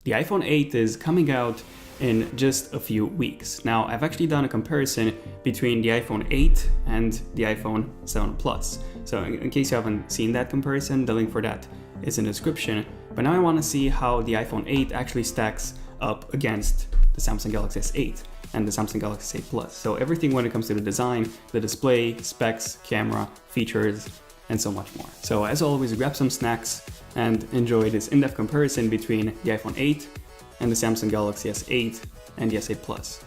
The iPhone 8 is coming out in just a few weeks. Now, I've actually done a comparison between the iPhone 8 and the iPhone 7 Plus. So in case you haven't seen that comparison, the link for that is in the description. But now I want to see how the iPhone 8 actually stacks up against the Samsung Galaxy S8 and the Samsung Galaxy S8 Plus. So everything when it comes to the design, the display, specs, camera, features, and so much more. So as always, grab some snacks and enjoy this in-depth comparison between the iPhone 8 and the Samsung Galaxy S8 and the S8 Plus.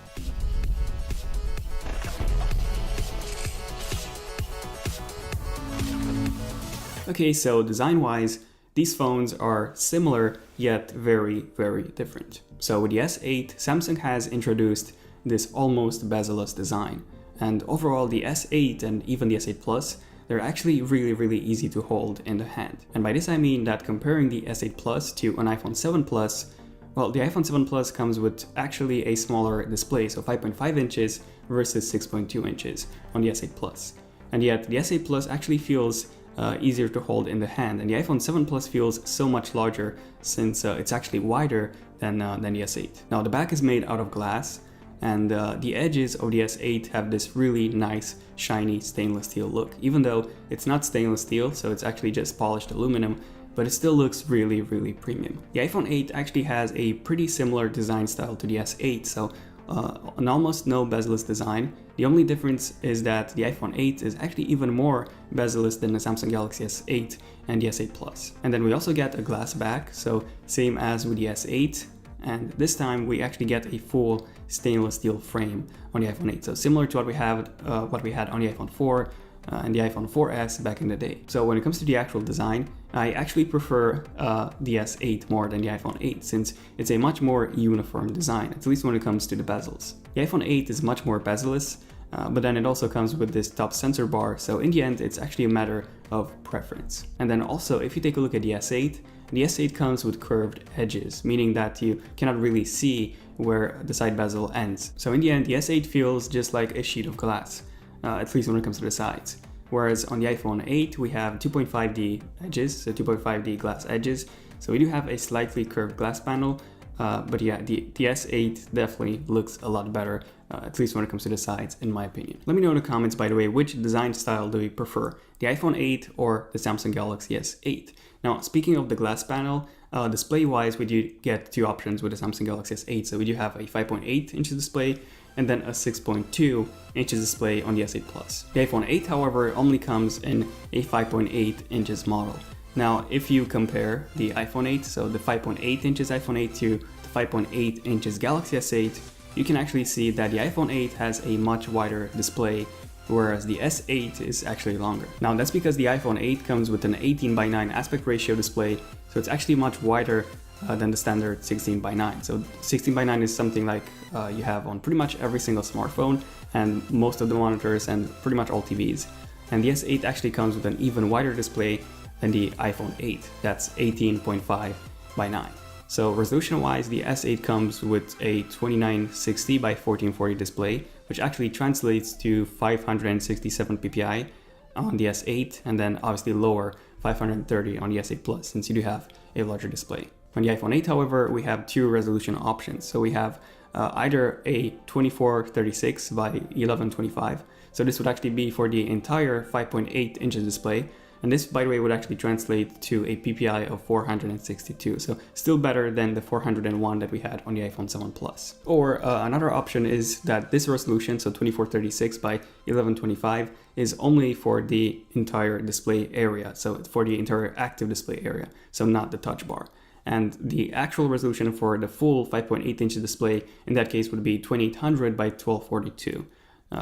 Okay, so design-wise, these phones are similar yet very, very different. So with the S8, Samsung has introduced this almost bezel-less design. And overall, the S8 and even the S8 Plus, they're actually really easy to hold in the hand. And by this I mean that comparing the S8 Plus to an iPhone 7 Plus, well, the iPhone 7 Plus comes with actually a smaller display, so 5.5 inches versus 6.2 inches on the S8 Plus. And yet the S8 Plus actually feels easier to hold in the hand, and the iPhone 7 Plus feels so much larger since it's actually wider than the S8. Now the back is made out of glass, and the edges of the S8 have this really nice shiny stainless steel look, even though it's not stainless steel, so it's actually just polished aluminum, but it still looks really premium. The iPhone 8 actually has a pretty similar design style to the S8, so an almost no bezel-less design. The only difference is that the iPhone 8 is actually even more bezel-less than the Samsung Galaxy S8 and the S8 Plus. And then we also get a glass back, so same as with the S8, and this time we actually get a full stainless steel frame on the iPhone 8. So similar to what we had on the iPhone 4 and the iPhone 4S back in the day. So when it comes to the actual design, I actually prefer the S8 more than the iPhone 8 since it's a much more uniform design, at least when it comes to the bezels. The iPhone 8 is much more bezel-less, but then it also comes with this top sensor bar, so in the end it's actually a matter of preference. And then also, if you take a look at the S8 comes with curved edges, meaning that you cannot really see where the side bezel ends. So in the end, the S8 feels just like a sheet of glass, at least when it comes to the sides. Whereas on the iPhone 8, we have 2.5D edges, so 2.5D glass edges. So we do have a slightly curved glass panel, but yeah, the S8 definitely looks a lot better, at least when it comes to the sides, in my opinion. Let me know in the comments, by the way, which design style do you prefer, the iPhone 8 or the Samsung Galaxy S8? Now, speaking of the glass panel, display-wise, we do get two options with the Samsung Galaxy S8. So we do have a 5.8 inches display and then a 6.2 inches display on the S8 Plus. The iPhone 8, however, only comes in a 5.8 inches model. Now, if you compare the iPhone 8, so the 5.8 inches iPhone 8 to the 5.8 inches Galaxy S8, you can actually see that the iPhone 8 has a much wider display, whereas the S8 is actually longer. Now, that's because the iPhone 8 comes with an 18:9 aspect ratio display, so it's actually much wider than the standard 16:9. So 16:9 is something like you have on pretty much every single smartphone and most of the monitors and pretty much all TVs. And the S8 actually comes with an even wider display than the iPhone 8. That's 18.5:9. So resolution-wise, the S8 comes with a 2960 by 1440 display, which actually translates to 567 ppi on the S8, and then obviously lower 530 on the S8 Plus, since you do have a larger display. On the iPhone 8, however, we have two resolution options. So we have either a 2436 by 1125. So this would actually be for the entire 5.8 inches display. And this, by the way, would actually translate to a PPI of 462. So still better than the 401 that we had on the iPhone 7 Plus. Or another option is that this resolution, so 2436 by 1125, is only for the entire display area. So it's for the entire active display area, so not the touch bar. And the actual resolution for the full 5.8 inch display in that case would be 2800 by 1242.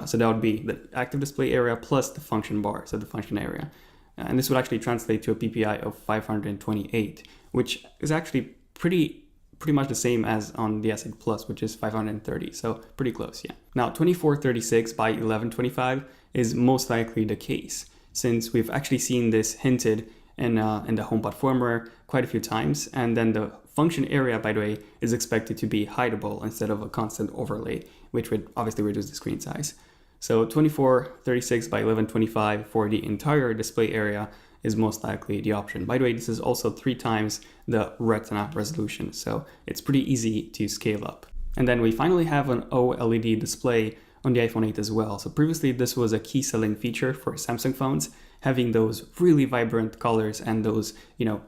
So that would be the active display area plus the function bar, so the function area. And this would actually translate to a PPI of 528, which is actually pretty much the same as on the S8 Plus, which is 530, so pretty close, yeah. Now, 2436 by 1125 is most likely the case, since we've actually seen this hinted in the HomePod firmware quite a few times, and then the function area, by the way, is expected to be hideable instead of a constant overlay, which would obviously reduce the screen size. So 2436 by 1125 for the entire display area, is most likely the option. By the way, this is also 3 times the Retina resolution, so it's pretty easy to scale up. And then we finally have an OLED display on the iPhone 8 as well. So previously this was a key selling feature for Samsung phones, having those really vibrant colors and those,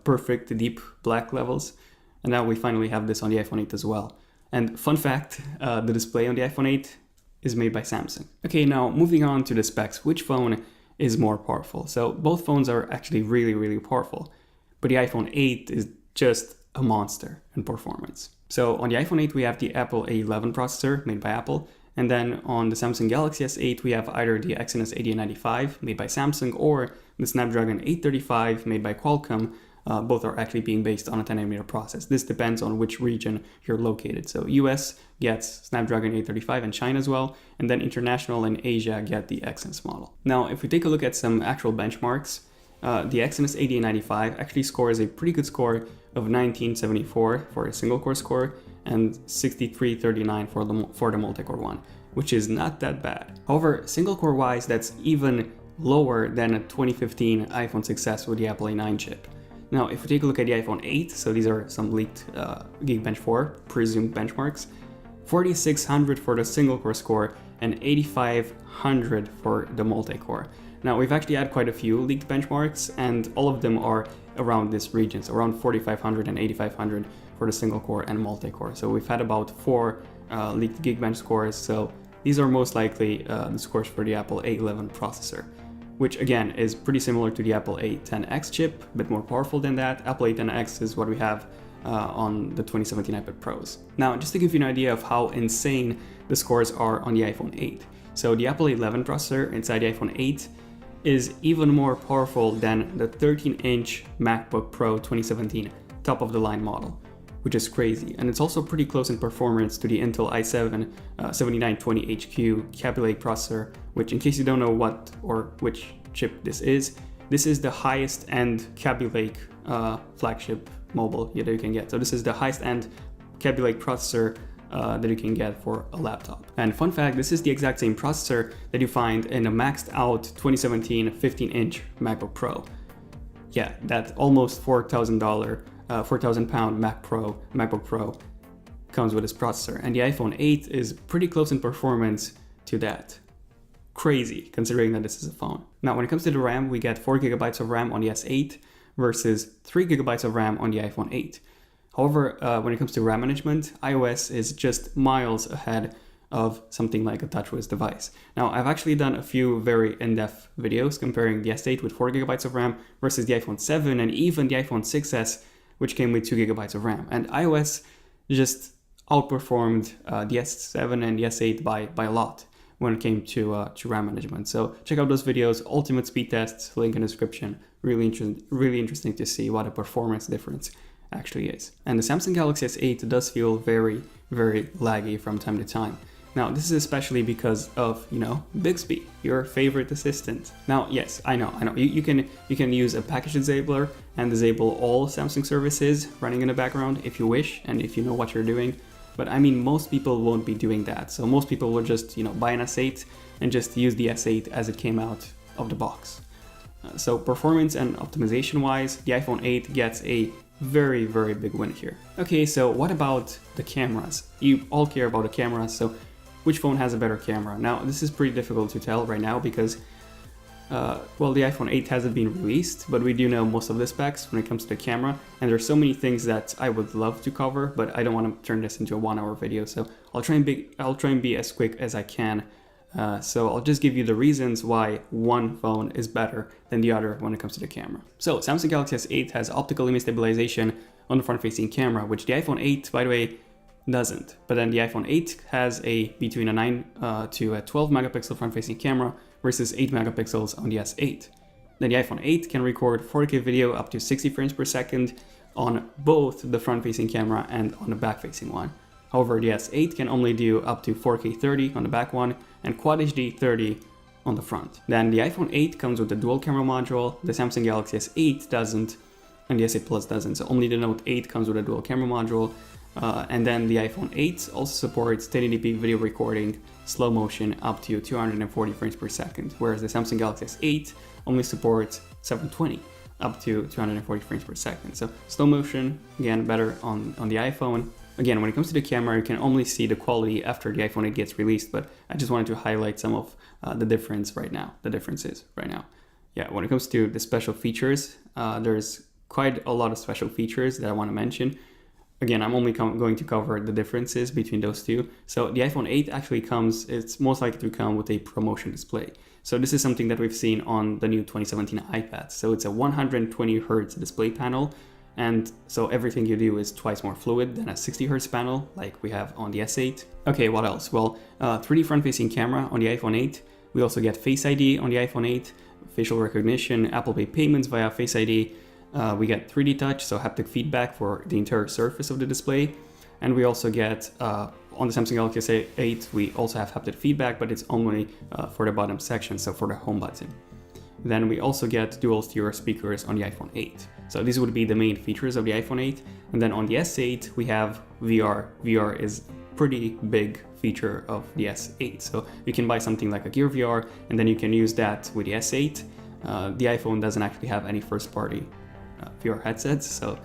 perfect deep black levels. And now we finally have this on the iPhone 8 as well. And fun fact, the display on the iPhone 8 is made by Samsung. Okay, now moving on to the specs, which phone is more powerful? So both phones are actually really, really powerful, but the iPhone 8 is just a monster in performance. So on the iPhone 8, we have the Apple A11 processor made by Apple. And then on the Samsung Galaxy S8, we have either the Exynos 8895 made by Samsung or the Snapdragon 835 made by Qualcomm. Both are actually being based on a 10nm process. This depends on which region you're located. So US gets Snapdragon 835 and China as well, and then international and Asia get the Exynos model. Now, if we take a look at some actual benchmarks, the Exynos 8895 actually scores a pretty good score of 1974 for a single core score and 6339 for the multi-core one, which is not that bad. However, single core wise, that's even lower than a 2015 iPhone 6s with the Apple A9 chip. Now, if we take a look at the iPhone 8, so these are some leaked Geekbench 4 presumed benchmarks, 4600 for the single core score and 8500 for the multi-core. Now, we've actually had quite a few leaked benchmarks, and all of them are around this region, so around 4500 and 8500 for the single core and multi-core. So we've had about 4 leaked Geekbench scores, so these are most likely the scores for the Apple A11 processor, which again is pretty similar to the Apple A10X chip, a bit more powerful than that. Apple A10X is what we have on the 2017 iPad Pros. Now, just to give you an idea of how insane the scores are on the iPhone 8. So the Apple A11 processor inside the iPhone 8 is even more powerful than the 13-inch MacBook Pro 2017 top-of-the-line model, which is crazy. And it's also pretty close in performance to the Intel i7 7920HQ Kaby Lake processor, which, in case you don't know what or which chip this is the highest end Kaby Lake flagship mobile that you can get. So this is the highest end Kaby Lake processor that you can get for a laptop. And fun fact, this is the exact same processor that you find in a maxed out 2017 15-inch MacBook Pro. Yeah, that almost $4,000 £4,000 MacBook Pro comes with this processor, and the iPhone 8 is pretty close in performance to that. Crazy, considering that this is a phone. Now, when it comes to the RAM, we get 4GB of RAM on the S8 versus 3GB of RAM on the iPhone 8. However, when it comes to RAM management, iOS is just miles ahead of something like a TouchWiz device. Now, I've actually done a few very in-depth videos comparing the S8 with 4GB of RAM versus the iPhone 7 and even the iPhone 6s, which came with 2GB of RAM. And iOS just outperformed the S7 and the S8 by a lot when it came to RAM management. So check out those videos, ultimate speed tests, link in the description. Really interesting to see what a performance difference actually is. And the Samsung Galaxy S8 does feel very, very laggy from time to time. Now, this is especially because of, Bixby, your favorite assistant. Now, yes, I know. You can use a package disabler and disable all Samsung services running in the background if you wish and if you know what you're doing. But I mean, most people won't be doing that. So most people will just, buy an S8 and just use the S8 as it came out of the box. So performance and optimization wise, the iPhone 8 gets a very, very big win here. Okay, so what about the cameras? You all care about the cameras, so which phone has a better camera? Now, this is pretty difficult to tell right now because, the iPhone 8 hasn't been released, but we do know most of the specs when it comes to the camera, and there's so many things that I would love to cover, but I don't want to turn this into a 1-hour video, so I'll try and be as quick as I can. So I'll just give you the reasons why one phone is better than the other when it comes to the camera. So Samsung Galaxy S8 has optical image stabilization on the front-facing camera, which the iPhone 8, by the way, doesn't. But then the iPhone 8 has between a 9 to a 12 megapixel front-facing camera versus 8 megapixels on the S8. Then the iPhone 8 can record 4K video up to 60 frames per second on both the front-facing camera and on the back-facing one. However, the S8 can only do up to 4K 30 on the back one and Quad HD 30 on the front. Then the iPhone 8 comes with a dual camera module, the Samsung Galaxy S8 doesn't, and the S8 Plus doesn't, so only the Note 8 comes with a dual camera module. And then the iPhone 8 also supports 1080p video recording, slow motion up to 240 frames per second, whereas the Samsung Galaxy S8 only supports 720. up to 240 frames per second. So slow motion, again, better on the iPhone. Again, when it comes to the camera, you can only see the quality after the iPhone 8 gets released, but I just wanted to highlight some of the differences right now. Yeah, when it comes to the special features, there's quite a lot of special features that I want to mention. Again, I'm only going to cover the differences between those two. So the iPhone 8 actually it's most likely to come with a ProMotion display. So this is something that we've seen on the new 2017 iPad. So it's a 120 Hz display panel. And so everything you do is twice more fluid than a 60 Hz panel like we have on the S8. Okay, what else? Well, 3D front-facing camera on the iPhone 8. We also get Face ID on the iPhone 8, facial recognition, Apple Pay payments via Face ID. We get 3D touch, so haptic feedback for the entire surface of the display. And we also get, on the Samsung Galaxy S8, we also have haptic feedback, but it's only for the bottom section, so for the home button. Then we also get dual stereo speakers on the iPhone 8. So these would be the main features of the iPhone 8. And then on the S8, we have VR. VR is pretty big feature of the S8. So you can buy something like a Gear VR, and then you can use that with the S8. The iPhone doesn't actually have any first-party VR headsets, so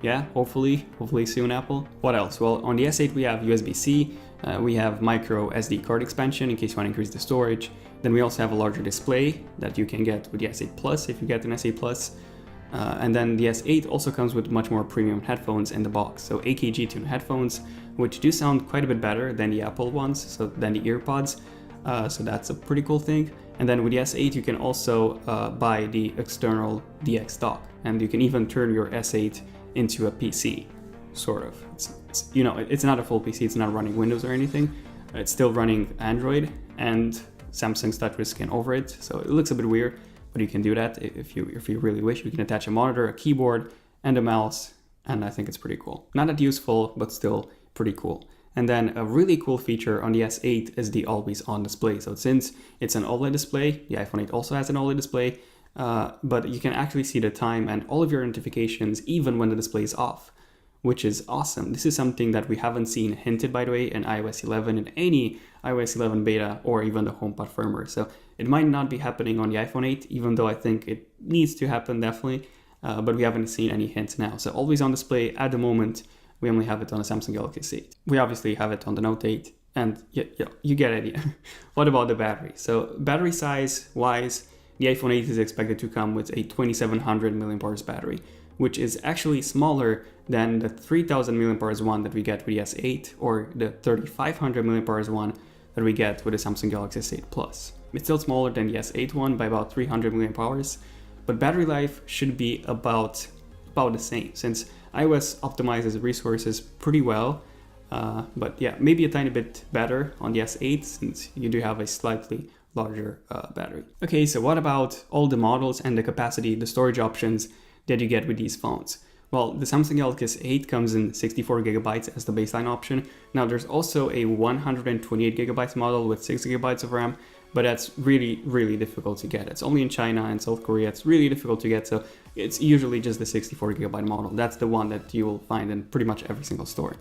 yeah, hopefully soon, Apple. What else? Well, on the S8 we have USB-C, we have micro SD card expansion in case you want to increase the storage. Then we also have a larger display that you can get with the S8 Plus if you get an S8 Plus. And then the S8 also comes with much more premium headphones in the box. So AKG tuned headphones, which do sound quite a bit better than the Apple ones, so than the EarPods. So that's a pretty cool thing. And then with the S8, you can also buy the external DX dock, and you can even turn your S8 into a PC, sort of. It's not a full PC, it's not running Windows or anything. It's still running Android and Samsung's TouchWiz skin over it, so it looks a bit weird, but you can do that if you really wish. You can attach a monitor, a keyboard, and a mouse, and I think it's pretty cool. Not that useful, but still pretty cool. And then a really cool feature on the S8 is the always on display. So since it's an OLED display, the iPhone 8 also has an OLED display, but you can actually see the time and all of your notifications even when the display is off, which is awesome. This is something that we haven't seen hinted, by the way, in iOS 11, in any iOS 11 beta, or even the HomePod firmware. So it might not be happening on the iPhone 8, even though I think it needs to happen definitely, but we haven't seen any hints now. So always on display at the moment. We only have it on the Samsung Galaxy S8. We obviously have it on the Note 8, and yeah, you get it. Yeah. What about the battery? So battery size wise, the iPhone 8 is expected to come with a 2700 mAh battery, which is actually smaller than the 3000 mAh one that we get with the S8 or the 3500 mAh one that we get with the Samsung Galaxy S8 Plus. It's still smaller than the S8 one by about 300 mAh, but battery life should be about the same, since iOS optimizes resources pretty well, but yeah, maybe a tiny bit better on the S8 since you do have a slightly larger battery. Okay, so what about all the models and the capacity, the storage options that you get with these phones? Well, the Samsung Galaxy S8 comes in 64 GB as the baseline option. Now there's also a 128 GB model with 6 GB of RAM, but that's really, really difficult to get. It's only in China and South Korea. It's really difficult to get, so it's usually just the 64 GB model. That's the one that you will find in pretty much every single store,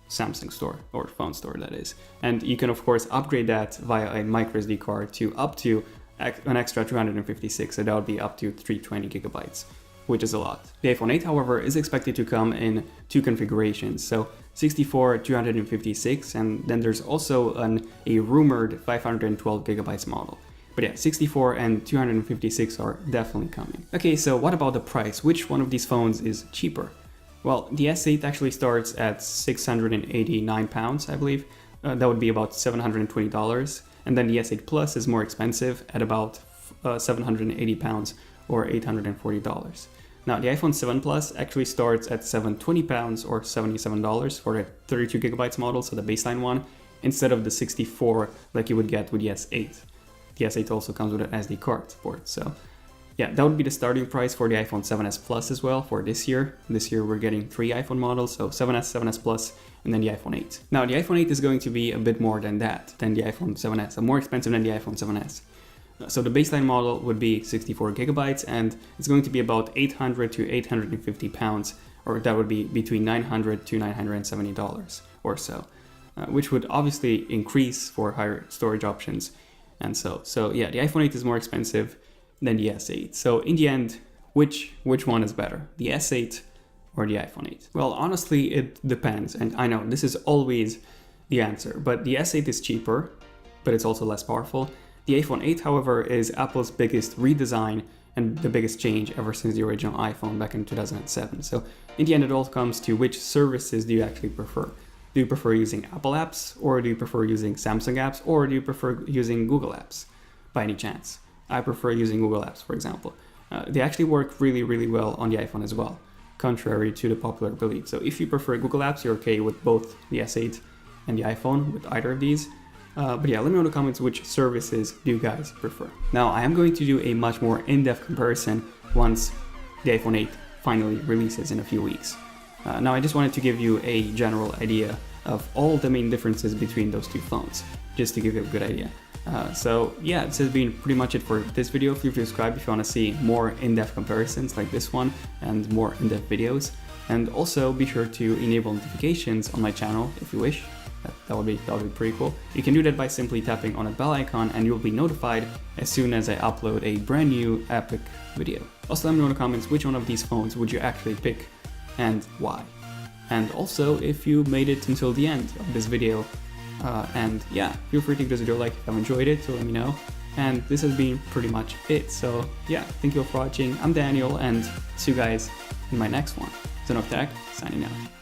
Samsung store or phone store, that is. And you can of course upgrade that via a microSD card to up to an extra 256, so that would be up to 320 GB, which is a lot. The iPhone 8, however, is expected to come in two configurations, so 64, 256, and then there's also a rumored 512 GB model. But yeah, 64 and 256 are definitely coming. Okay, so what about the price? Which one of these phones is cheaper? Well, the S8 actually starts at £689, I believe. That would be about $720. And then the S8 Plus is more expensive at about £780 or $840. Now, the iPhone 7 Plus actually starts at £720 or $77 for the 32 GB model, so the baseline one, instead of the 64 like you would get with the S8. The S8 also comes with an SD card support, so yeah, that would be the starting price for the iPhone 7s Plus as well for this year. This year we're getting 3 iPhone models, so 7s, 7s Plus, and then the iPhone 8. Now, the iPhone 8 is going to be a bit more than that, than the iPhone 7s, so more expensive than the iPhone 7s. So the baseline model would be 64 GB, and it's going to be about 800 to 850 pounds, or that would be between $900 to $970 or so, which would obviously increase for higher storage options. And so yeah, the iPhone 8 is more expensive than the S8. So in the end, which one is better, the S8 or the iPhone 8? Well, honestly, it depends. And I know this is always the answer, but the S8 is cheaper, but it's also less powerful. The iPhone 8, however, is Apple's biggest redesign and the biggest change ever since the original iPhone back in 2007. So in the end, it all comes to which services do you actually prefer? Do you prefer using Apple apps, or do you prefer using Samsung apps, or do you prefer using Google apps by any chance? I prefer using Google apps, for example. They actually work really, really well on the iPhone as well, contrary to the popular belief. So if you prefer Google apps, you're okay with both the S8 and the iPhone, with either of these. But yeah, let me know in the comments which services do you guys prefer. Now, I am going to do a much more in-depth comparison once the iPhone 8 finally releases in a few weeks. Now, I just wanted to give you a general idea of all the main differences between those two phones, just to give you a good idea. So yeah, this has been pretty much it for this video. Feel free to subscribe if you want to see more in-depth comparisons like this one and more in-depth videos. And also be sure to enable notifications on my channel if you wish. That would be pretty cool. You can do that by simply tapping on a bell icon and you'll be notified as soon as I upload a brand new epic video. Also, let me know in the comments which one of these phones would you actually pick and why. And also, if you made it until the end of this video, and yeah, feel free to give this video a like if you've enjoyed it, so let me know. And this has been pretty much it. So yeah, thank you all for watching. I'm Daniel, and see you guys in my next one. Zenok Tech, signing out.